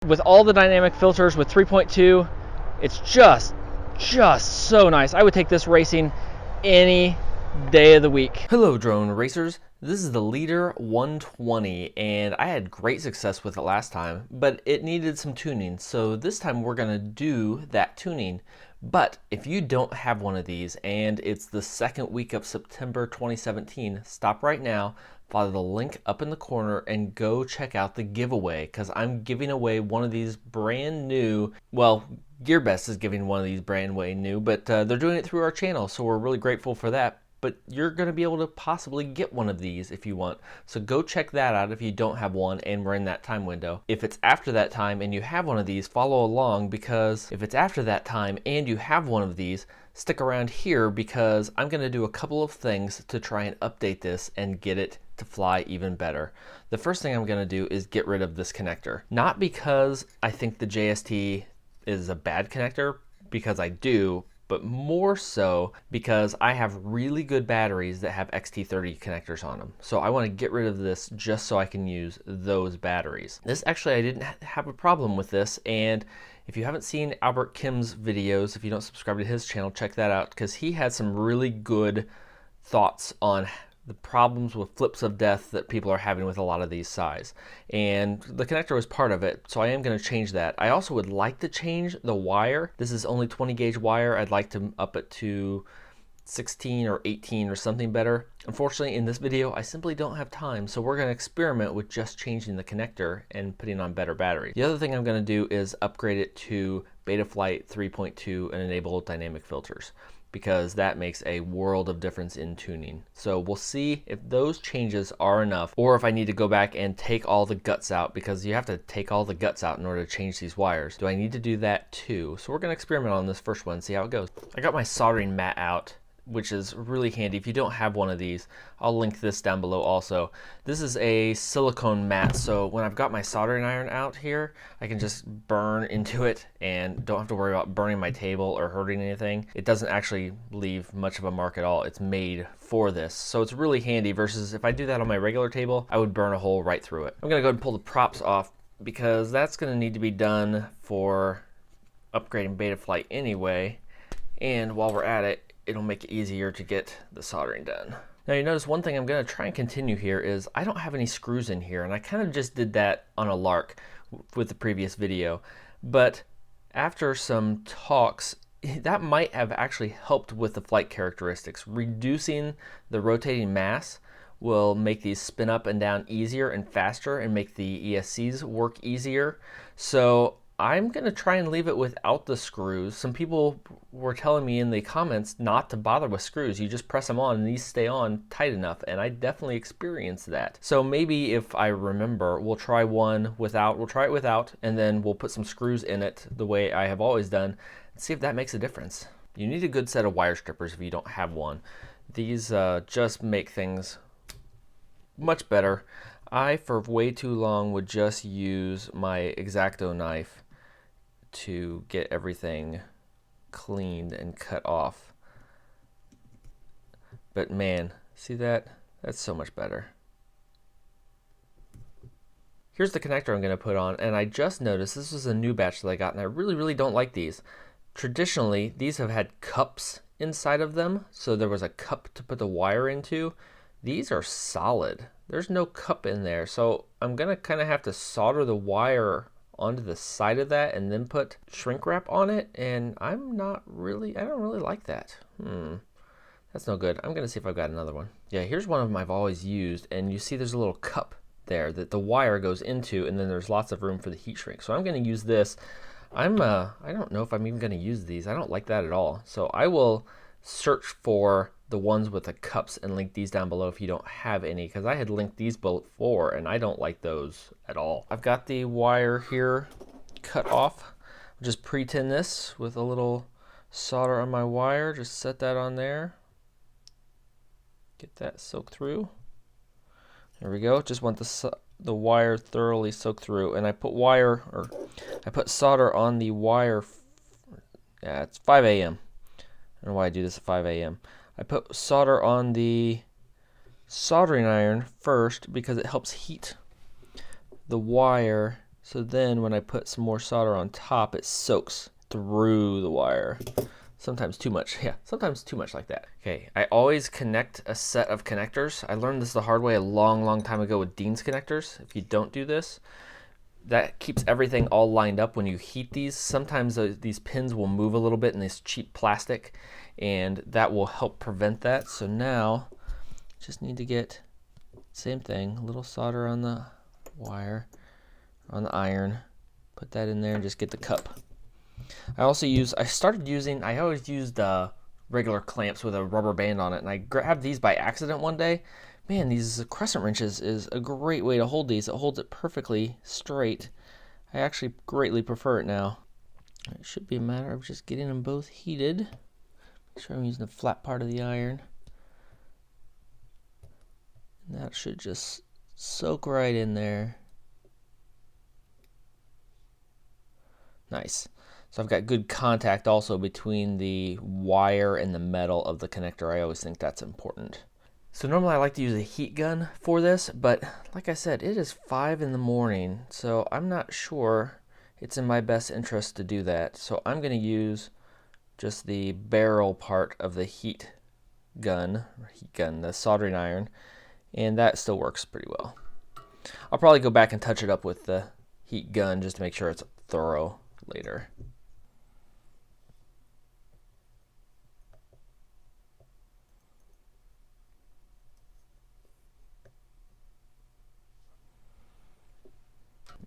With all the dynamic filters with 3.2, it's just so nice. I would take this racing any day of the week. Hello drone racers, this is the Leader 120 and I had great success with it last time, but it needed some tuning, so this time we're going to do that tuning. But if you don't have one of these and it's the second week of September 2017, stop right now, follow the link up in the corner and go check out the giveaway, because I'm giving away one of these brand new, well, GearBest is giving one of these brand new, but they're doing it through our channel, so we're really grateful for that. But you're going to be able to possibly get one of these if you want. So go check that out if you don't have one and we're in that time window. If it's after that time and you have one of these, follow along, because if it's after that time and you have one of these, stick around here because I'm going to do a couple of things to try and update this and get it to fly even better. The first thing I'm going to do is get rid of this connector. Not because I think the JST is a bad connector, because I do, but more so because I have really good batteries that have XT30 connectors on them. So I want to get rid of this just so I can use those batteries. This actually, I didn't have a problem with this, and if you haven't seen Albert Kim's videos, if you don't subscribe to his channel, check that out, because he had some really good thoughts on the problems with flips of death that people are having with a lot of these size, and the connector was part of it, so I am going to change that. I also would like to change the wire. This is only 20 gauge wire. I'd like to up it to 16 or 18 or something better. Unfortunately, in this video I simply don't have time, so we're going to experiment with just changing the connector and putting on better batteries. The other thing I'm going to do is upgrade it to Betaflight 3.2 and enable dynamic filters, because that makes a world of difference in tuning. So we'll see if those changes are enough, or if I need to go back and take all the guts out, because you have to take all the guts out in order to change these wires. Do I need to do that too? So we're going to experiment on this first one, see how it goes. I got my soldering mat out, which is really handy. If you don't have one of these, I'll link this down below also. This is a silicone mat, so when I've got my soldering iron out here, I can just burn into it and don't have to worry about burning my table or hurting anything. It doesn't actually leave much of a mark at all. It's made for this, so it's really handy, versus if I do that on my regular table, I would burn a hole right through it. I'm gonna go ahead and pull the props off, because that's gonna need to be done for upgrading Betaflight anyway, and while we're at it, it'll make it easier to get the soldering done. Now you notice one thing I'm going to try and continue here is I don't have any screws in here, and I kind of just did that on a lark with the previous video, but after some talks, that might have actually helped with the flight characteristics. Reducing the rotating mass will make these spin up and down easier and faster and make the ESCs work easier. So I'm going to try and leave it without the screws. Some people were telling me in the comments not to bother with screws. You just press them on and these stay on tight enough, and I definitely experienced that. So maybe if I remember, we'll try one without, we'll try it without, and then we'll put some screws in it the way I have always done and see if that makes a difference. You need a good set of wire strippers if you don't have one. These just make things much better. I, for way too long, would just use my X-Acto knife to get everything cleaned and cut off. But man, see that? That's so much better. Here's the connector I'm going to put on, and I just noticed this was a new batch that I got, and I really don't like these. Traditionally, these have had cups inside of them, so there was a cup to put the wire into. These are solid. There's no cup in there, so I'm going to kind of have to solder the wire onto the side of that and then put shrink wrap on it, and I don't really like that. That's no good. I'm gonna see if I've got another one. Yeah, here's one of them I've always used, and you see there's a little cup there that the wire goes into, and then there's lots of room for the heat shrink. So I'm gonna use this. I don't know if I'm even gonna use these. I don't like that at all. So I will search for the ones with the cups and link these down below if you don't have any, because I had linked these before and I don't like those at all. I've got the wire here cut off. I'll just pre-tin this with a little solder on my wire. Just set that on there. Get that soaked through. There we go. Just want the wire thoroughly soaked through, and I put solder on the wire. Yeah, it's 5 a.m. I don't know why I do this at 5 a.m. I put solder on the soldering iron first because it helps heat the wire So then when I put some more solder on top, it soaks through the wire. Sometimes too much. Yeah, sometimes too much like that. Okay, I always connect a set of connectors. I learned this the hard way a long time ago with Dean's connectors. If you don't do this, that keeps everything all lined up when you heat these. Sometimes these pins will move a little bit in this cheap plastic, and that will help prevent that. So now, just need to get, same thing, a little solder on the wire, on the iron, put that in there and just get the cup. I always used regular clamps with a rubber band on it, and I grabbed these by accident one day. Man, these crescent wrenches is a great way to hold these. It holds it perfectly straight. I actually greatly prefer it now. It should be a matter of just getting them both heated. Make sure I'm using the flat part of the iron. And that should just soak right in there. Nice. So I've got good contact also between the wire and the metal of the connector. I always think that's important. So normally I like to use a heat gun for this, but like I said, it is 5 in the morning, so I'm not sure it's in my best interest to do that. So I'm going to use just the barrel part of the heat gun, the soldering iron, and that still works pretty well. I'll probably go back and touch it up with the heat gun just to make sure it's thorough later.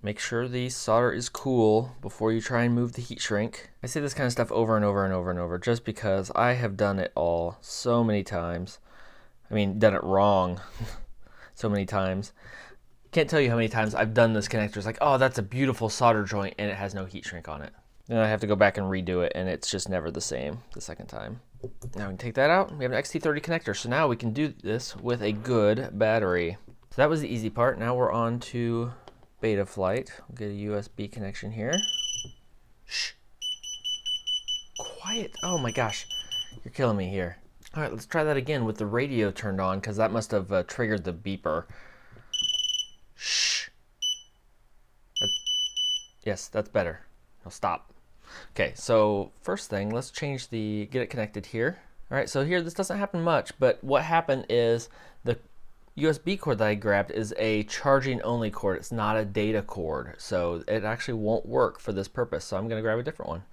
Make sure the solder is cool before you try and move the heat shrink. I say this kind of stuff over and over and over and over just because I have done it all so many times. I mean, done it wrong so many times. Can't tell you how many times I've done this connector. It's like, oh, that's a beautiful solder joint, and it has no heat shrink on it. Then I have to go back and redo it, and it's just never the same the second time. Now we can take that out. We have an XT30 connector, so now we can do this with a good battery. So that was the easy part. Now we're on to Betaflight. We'll get a USB connection here. Shh. Quiet. Oh my gosh. You're killing me here. All right, let's try that again with the radio turned on, because that must have triggered the beeper. Shh. Yes, that's better. Now stop. Okay, so first thing, let's change get it connected here. All right, so here, this doesn't happen much, but what happened is the USB cord that I grabbed is a charging only cord. It's not a data cord, so it actually won't work for this purpose. So I'm gonna grab a different one.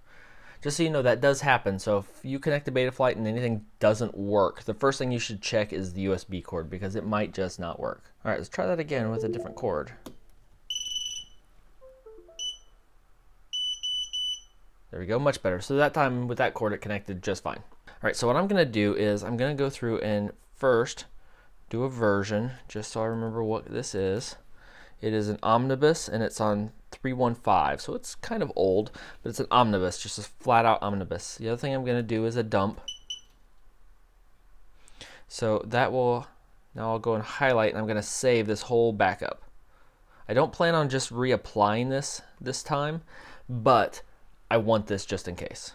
Just so you know, that does happen. So if you connect to Betaflight and anything doesn't work, the first thing you should check is the USB cord, because it might just not work. All right, let's try that again with a different cord. There we go, much better. So that time with that cord, it connected just fine. All right, so what I'm gonna do is I'm gonna go through and first do a version, just so I remember what this is. It is an omnibus, and it's on 315, so it's kind of old, but it's an omnibus, just a flat out omnibus. The other thing I'm gonna do is a dump. So that will, now I'll go and highlight, and I'm gonna save this whole backup. I don't plan on just reapplying this time, but I want this just in case.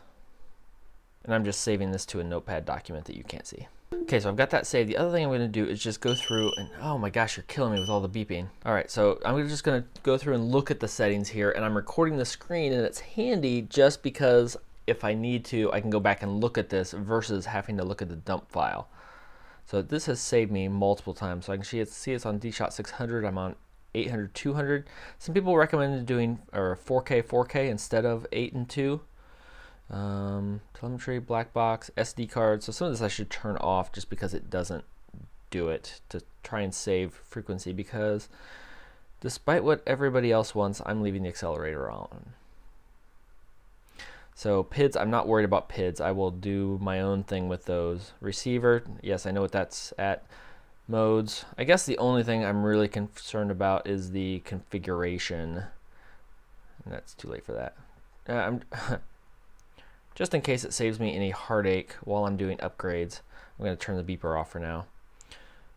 And I'm just saving this to a notepad document that you can't see. Okay, so I've got that saved. The other thing I'm gonna do is just go through and, oh my gosh, you're killing me with all the beeping. All right, so I'm just gonna go through and look at the settings here, and I'm recording the screen, and it's handy just because if I need to, I can go back and look at this versus having to look at the dump file. So this has saved me multiple times. So I can see it's on DShot 600, I'm on 800, 200. Some people recommended doing 4K instead of 8 and 2. Telemetry, black box, SD card. So some of this I should turn off just because it doesn't do it, to try and save frequency, because despite what everybody else wants, I'm leaving the accelerator on. So PIDs, I'm not worried about PIDs. I will do my own thing with those. Receiver, yes, I know what that's at. Modes, I guess the only thing I'm really concerned about is the configuration. And that's too late for that. Just in case it saves me any heartache while I'm doing upgrades, I'm going to turn the beeper off for now.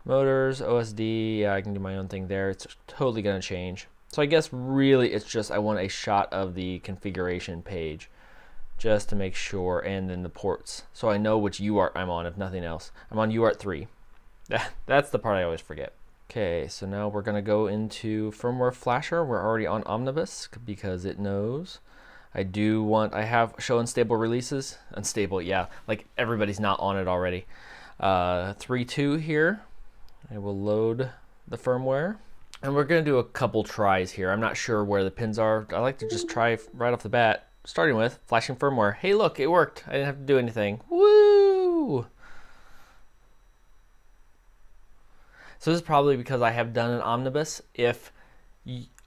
Motors, OSD, yeah, I can do my own thing there. It's totally going to change. So I guess really it's just I want a shot of the configuration page just to make sure, and then the ports, so I know which UART I'm on, if nothing else. I'm on UART 3. That's the part I always forget. Okay, so now we're gonna go into Firmware Flasher. We're already on Omnibus because it knows. I have show unstable releases. Unstable, yeah, like everybody's not on it already. 3.2 here. I will load the firmware. And we're gonna do a couple tries here. I'm not sure where the pins are. I like to just try right off the bat, starting with flashing firmware. Hey look, it worked. I didn't have to do anything. Woo! So this is probably because I have done an omnibus.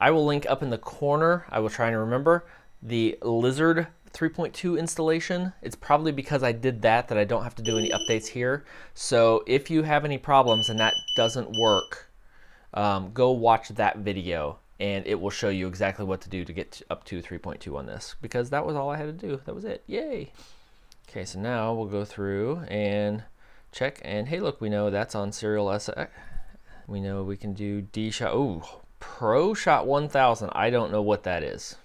I will link up in the corner, I will try and remember, the Lizard 3.2 installation. It's probably because I did that I don't have to do any updates here. So if you have any problems and that doesn't work, go watch that video and it will show you exactly what to do to get up to 3.2 on this, because that was all I had to do. That was it. Yay. Okay, so now we'll go through and check, and hey look, we know that's on serial SX. We know we can do D-Shot. Ooh, Pro Shot 1000. I don't know what that is.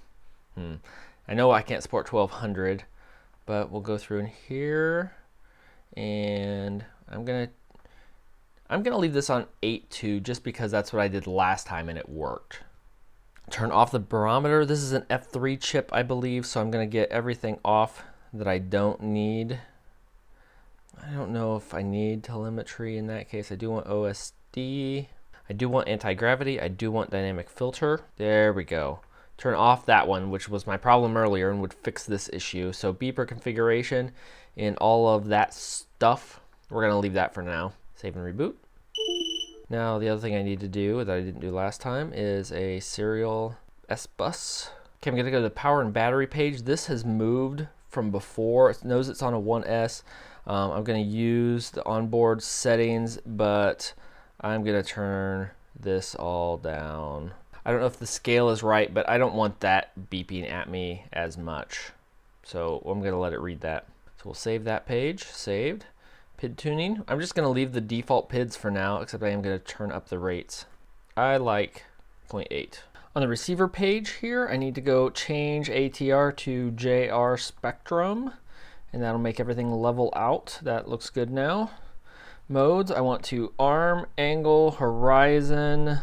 I know I can't support 1200, but we'll go through in here, and I'm gonna leave this on 8.2 just because that's what I did last time and it worked. Turn off the barometer. This is an F3 chip, I believe, so I'm gonna get everything off that I don't need. I don't know if I need telemetry in that case. I do want OSD. I do want anti-gravity. I do want dynamic filter. There we go. Turn off that one, which was my problem earlier and would fix this issue. So beeper configuration and all of that stuff, we're gonna leave that for now. Save and reboot. Now the other thing I need to do that I didn't do last time is a serial S bus. Okay, I'm gonna go to the power and battery page. This has moved from before. It knows it's on a 1S. I'm gonna use the onboard settings, but I'm gonna turn this all down. I don't know if the scale is right, but I don't want that beeping at me as much. So I'm gonna let it read that. So we'll save that page, saved. PID tuning, I'm just gonna leave the default PIDs for now, except I am gonna turn up the rates. I like 0.8. On the receiver page here, I need to go change ATR to JR Spectrum, and that'll make everything level out. That looks good now. Modes, I want to arm, angle, horizon.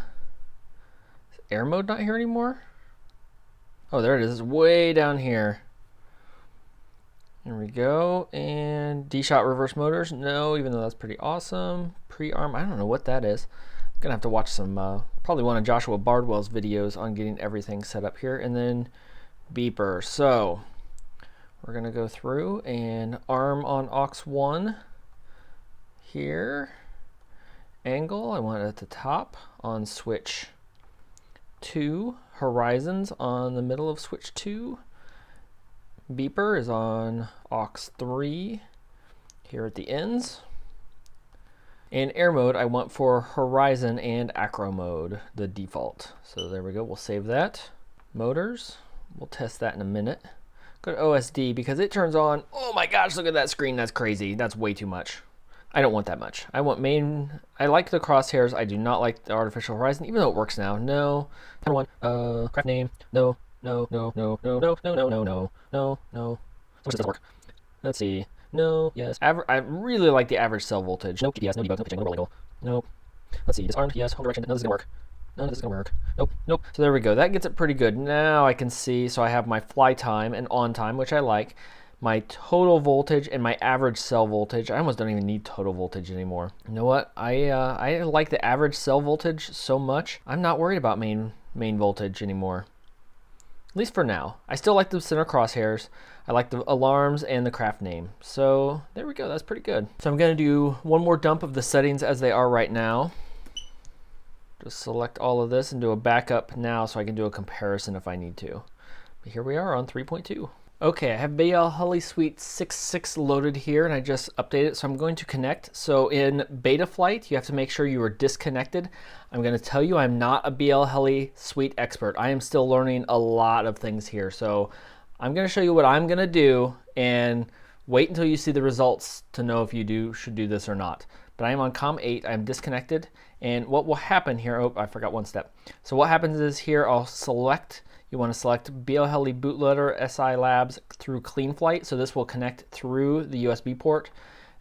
Air mode not here anymore? Oh, there it is. It's way down here. Here we go. And D-Shot reverse motors. No, even though that's pretty awesome. Pre-arm. I don't know what that is. I'm going to have to watch some, probably one of Joshua Bardwell's videos on getting everything set up here. And then beeper. So we're going to go through and arm on aux 1 here. Angle, I want it at the top on switch 2, horizons on the middle of switch 2. Beeper is on aux 3 here at the ends. And air mode I want for horizon and acro mode, the default. So there we go, we'll save that. Motors, we'll test that in a minute. Go to OSD because it turns on. Oh my gosh, look at that screen, that's crazy. That's way too much. I don't want that much. I want main. I like the crosshairs. I do not like the artificial horizon, even though it works now. No. Number one. Craft name. No. No. No. No. No. No. No. No. No. No. No. No. Which doesn't work. Let's see. No. Yes. I really like the average cell voltage. No PDS. No debug. No pitching. No roll angle. Nope. Let's see. Disarmed. Yes. Home direction. None of this is gonna work. None of this is gonna work. Nope. Nope. So there we go. That gets it pretty good. Now I can see. So I have my fly time and on time, which I like. My total voltage and my average cell voltage. I almost don't even need total voltage anymore. You know what? I like the average cell voltage so much. I'm not worried about main voltage anymore. At least for now. I still like the center crosshairs. I like the alarms and the craft name. So there we go. That's pretty good. So I'm going to do one more dump of the settings as they are right now. Just select all of this and do a backup now so I can do a comparison if I need to. But here we are on 3.2. Okay, I have BLHeli Suite 6.6 loaded here, and I just updated it, so I'm going to connect. So in Betaflight, you have to make sure you are disconnected. I'm going to tell you I'm not a BLHeli Suite expert. I am still learning a lot of things here. So I'm going to show you what I'm going to do, and wait until you see the results to know if you should do this or not. But I am on COM 8, I'm disconnected, and what will happen here, oh, I forgot one step. So what happens is here I'll select. You want to select BLHeli bootloader SI Labs through CleanFlight. So this will connect through the USB port.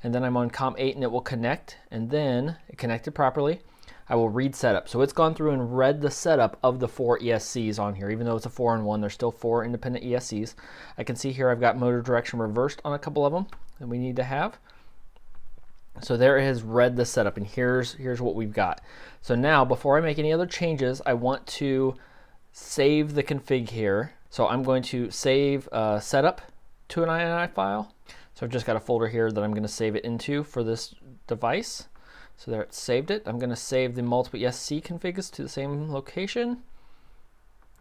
And then I'm on COM 8 and it will connect. And then it connected properly. I will read setup. So it's gone through and read the setup of the 4 ESCs on here. Even though it's a 4-in-1, there's still 4 independent ESCs. I can see here I've got motor direction reversed on a couple of them that we need to have. So there it has read the setup, and here's what we've got. So now, before I make any other changes, I want to save the config here. So I'm going to save setup to an INI file. So I've just got a folder here that I'm going to save it into for this device. So there, it's saved it. I'm going to save the multiple ESC configs to the same location.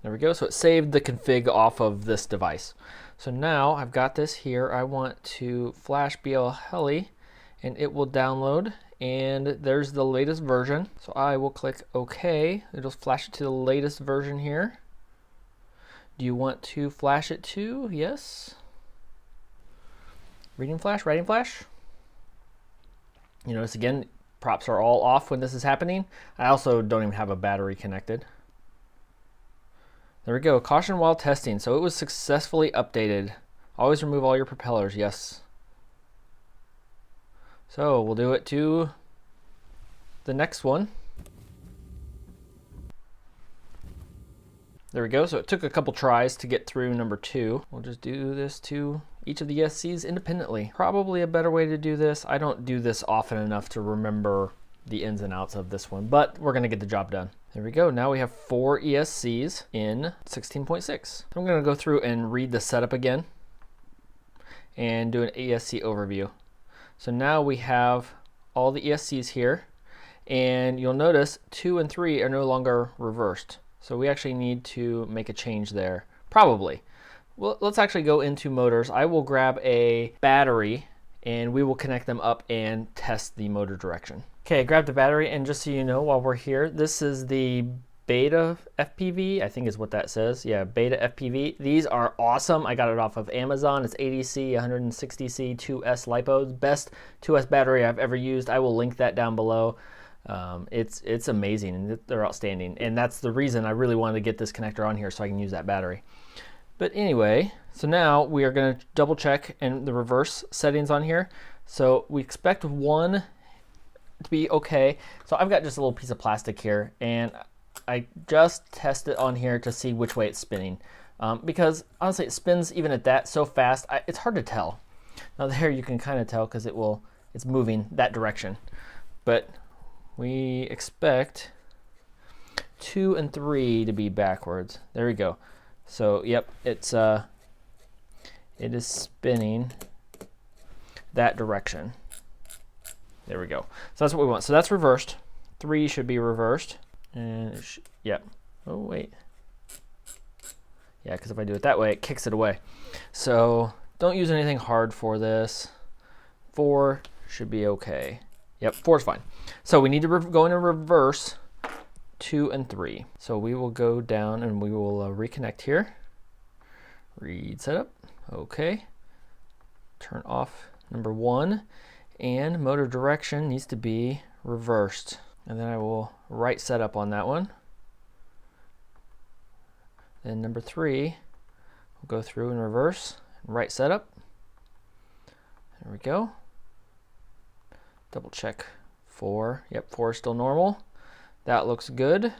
There we go. So it saved the config off of this device. So now I've got this here. I want to flash BLHeli, and it will download, and there's the latest version. So I will click OK. It'll flash it to the latest version here. Do you want to flash it to? Yes. Reading flash, writing flash. You notice again, props are all off when this is happening. I also don't even have a battery connected. There we go, caution while testing. So it was successfully updated. Always remove all your propellers, yes. So we'll do it to the next one. There we go. So it took a couple tries to get through number 2. We'll just do this to each of the ESCs independently. Probably a better way to do this. I don't do this often enough to remember the ins and outs of this one, but we're going to get the job done. There we go. Now we have 4 ESCs in 16.6. I'm going to go through and read the setup again and do an Esc overview. So now we have all the ESCs here, and you'll notice 2 and 3 are no longer reversed. So we actually need to make a change there, probably. Well, let's actually go into motors. I will grab a battery, and we will connect them up and test the motor direction. Okay, I grabbed the battery, and just so you know, while we're here, this is the Beta FPV, I think is what that says. Yeah, Beta FPV. These are awesome. I got it off of Amazon. It's 80C, 160C, 2S LiPo. Best 2S battery I've ever used. I will link that down below. It's amazing, and they're outstanding. And that's the reason I really wanted to get this connector on here so I can use that battery. But anyway, so now we are going to double check in the reverse settings on here. So we expect 1 to be okay. So I've got just a little piece of plastic here, and I just test it on here to see which way it's spinning. Because honestly, it spins even at that so fast, it's hard to tell. Now there you can kind of tell because it's moving that direction. But we expect 2 and 3 to be backwards. There we go. So yep, it is spinning that direction. There we go. So that's what we want. So that's reversed. 3 should be reversed. And yep. Oh wait. Yeah, because if I do it that way, it kicks it away. So don't use anything hard for this. 4 should be okay. Yep, 4 is fine. So we need to go in and reverse 2 and 3. So we will go down and we will reconnect here. Read setup. Okay. Turn off number 1. And motor direction needs to be reversed. And then I will right setup on that one. Then number 3, we'll go through and reverse and right setup. There we go. Double check 4. Yep, 4 is still normal. That looks good.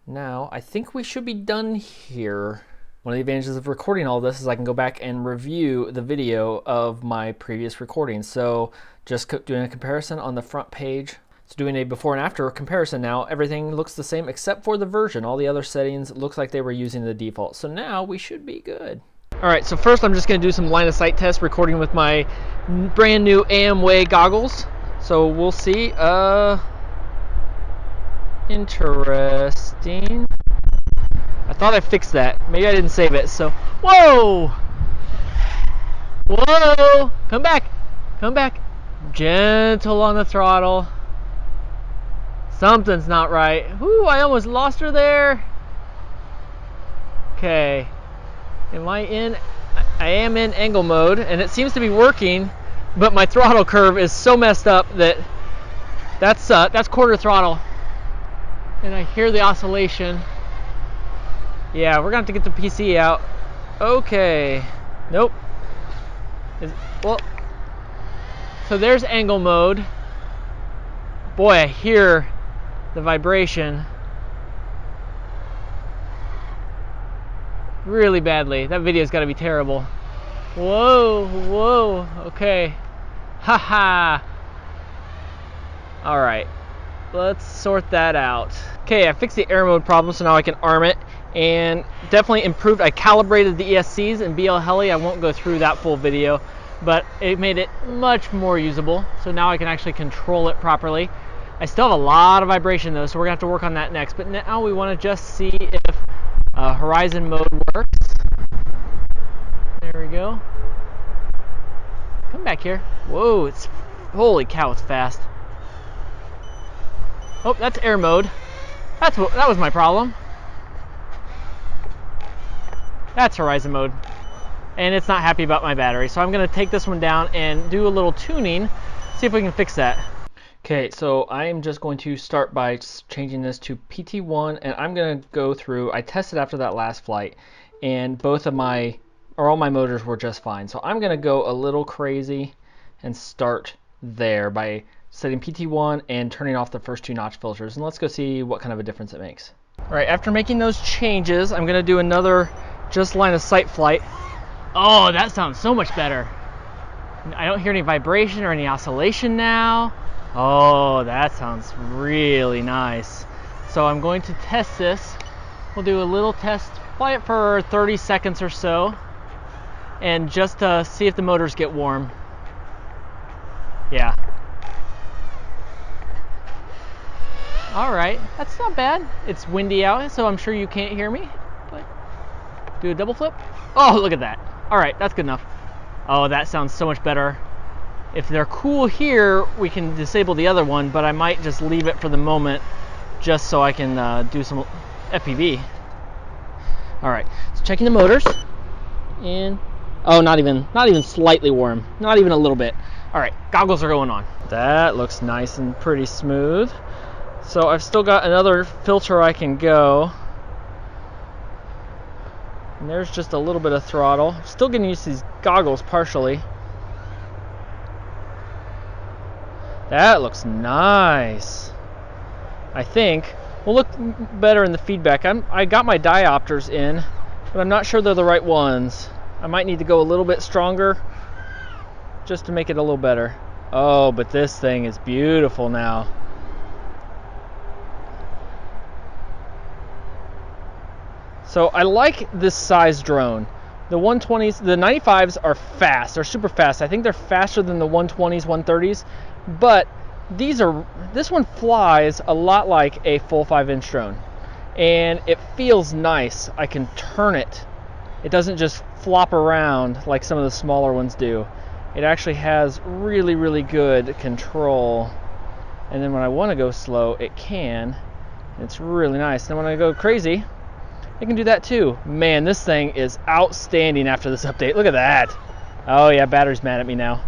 Now, I think we should be done here. One of the advantages of recording all this is I can go back and review the video of my previous recordings. So just doing a comparison on the front page. So doing a before and after comparison now, everything looks the same except for the version. All the other settings looks like they were using the default. So now we should be good. All right, so first I'm just gonna do some line of sight tests recording with my brand new AMWay goggles. So we'll see. Interesting. I thought I fixed that. Maybe I didn't save it. So, whoa! Whoa! Come back! Come back! Gentle on the throttle. Something's not right. Whoo, I almost lost her there. Okay. Am I in? I am in angle mode, and it seems to be working, but my throttle curve is so messed up that that's quarter throttle. And I hear the oscillation. Yeah, we're gonna have to get the PC out. Okay. Nope. Well, so there's angle mode. Boy, I hear the vibration really badly. That video's got to be terrible. Whoa, whoa, okay. Haha. All right, let's sort that out. Okay, I fixed the air mode problem, so now I can arm it, and definitely improved. I calibrated the ESCs in BLHeli. I won't go through that full video, but it made it much more usable. So now I can actually control it properly. I still have a lot of vibration though, so we're gonna have to work on that next. But now we want to just see if horizon mode works. There we go. Come back here. Whoa, it's, holy cow, it's fast. Oh, that's air mode. That was my problem. That's horizon mode. And it's not happy about my battery. So I'm gonna take this one down and do a little tuning, see if we can fix that. Okay, so I am just going to start by changing this to PT1, and I'm gonna go through, I tested after that last flight, and all my motors were just fine. So I'm gonna go a little crazy and start there by setting PT1 and turning off the first 2 notch filters, and let's go see what kind of a difference it makes. All right, after making those changes, I'm gonna do another just line of sight flight. Oh, that sounds so much better. I don't hear any vibration or any oscillation now. Oh, that sounds really nice. So I'm going to test this. We'll do a little test, fly it for 30 seconds or so, and just see if the motors get warm. Yeah. All right, that's not bad. It's windy out, so I'm sure you can't hear me. But do a double flip. Oh, look at that. All right, that's good enough. Oh, that sounds so much better. If they're cool here, we can disable the other one, but I might just leave it for the moment just so I can do some FPV. All right, so checking the motors. And oh, not even slightly warm. Not even a little bit. All right, goggles are going on. That looks nice and pretty smooth. So I've still got another filter I can go. And there's just a little bit of throttle. Still getting used to these goggles partially. That looks nice. I think will look better in the feedback. I got my diopters in, but I'm not sure they're the right ones. I might need to go a little bit stronger just to make it a little better. Oh, but this thing is beautiful now. So I like this size drone. The 120s, the 95s are fast. They're super fast. I think they're faster than the 120s, 130s. But this one flies a lot like a full 5-inch drone, and it feels nice. I can turn it. It doesn't just flop around like some of the smaller ones do. It actually has really, really good control. And then when I want to go slow, it can. It's really nice. And when I go crazy, it can do that too. Man, this thing is outstanding after this update. Look at that. Oh yeah, battery's mad at me now.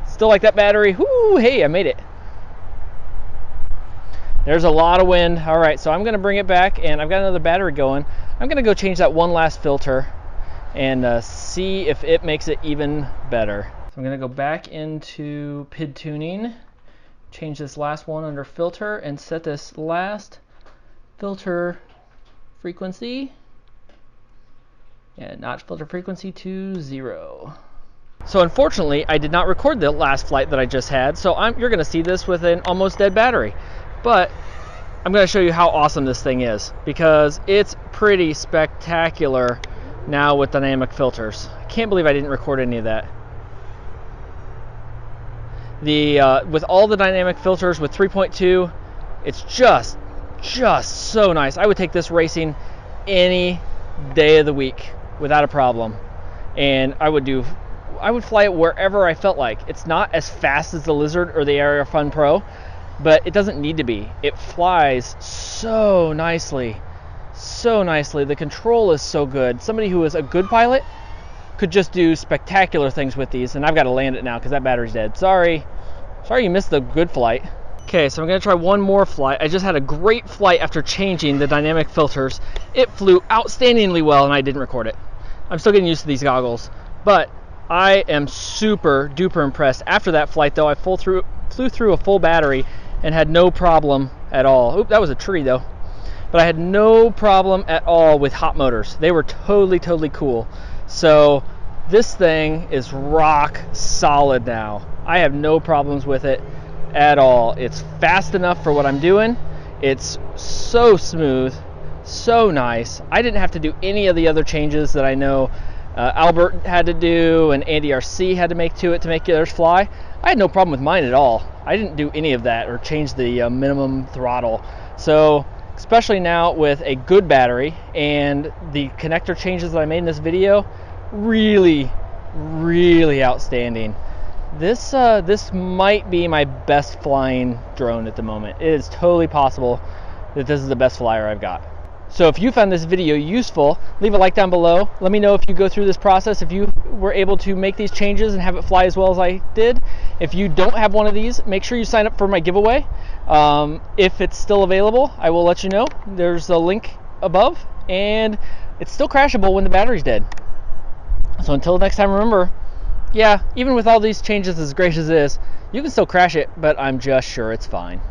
Still like that battery. Whoo, hey, I made it. There's a lot of wind. All right, so I'm gonna bring it back, and I've got another battery going. I'm gonna go change that one last filter and see if it makes it even better. So I'm gonna go back into PID tuning, change this last one under filter, and set this last filter frequency, and notch filter frequency to 0. So unfortunately, I did not record the last flight that I just had, so you're going to see this with an almost dead battery. But I'm going to show you how awesome this thing is, because it's pretty spectacular now with dynamic filters. I can't believe I didn't record any of that. With all the dynamic filters with 3.2, it's just so nice. I would take this racing any day of the week without a problem, and I would fly it wherever I felt like. It's not as fast as the Lizard or the Area Fun Pro, but it doesn't need to be. It flies so nicely. The control is so good. Somebody who is a good pilot could just do spectacular things with these, and I've got to land it now because that battery's dead. Sorry you missed the good flight. Okay, so I'm going to try one more flight. I just had a great flight after changing the dynamic filters. It flew outstandingly well, and I didn't record it. I'm still getting used to these goggles, but I am super duper impressed. After that flight though, I flew through a full battery, and had no problem at all. Oop, that was a tree though. But I had no problem at all with hot motors. They were totally cool. So this thing is rock solid now. I have no problems with it at all. It's fast enough for what I'm doing. It's so smooth, so nice. I didn't have to do any of the other changes that I know Albert had to do and Andy RC had to make to it to make theirs fly. I had no problem with mine at all. I didn't do any of that or change the minimum throttle. So especially now with a good battery and the connector changes that I made in this video, really outstanding. This might be my best flying drone at the moment. It is totally possible that this is the best flyer I've got. So if you found this video useful, leave a like down below. Let me know if you go through this process, if you were able to make these changes and have it fly as well as I did. If you don't have one of these, make sure you sign up for my giveaway. If it's still available, I will let you know. There's a link above, and it's still crashable when the battery's dead. So until next time, remember, yeah, even with all these changes as great as it is, you can still crash it, but I'm just sure it's fine.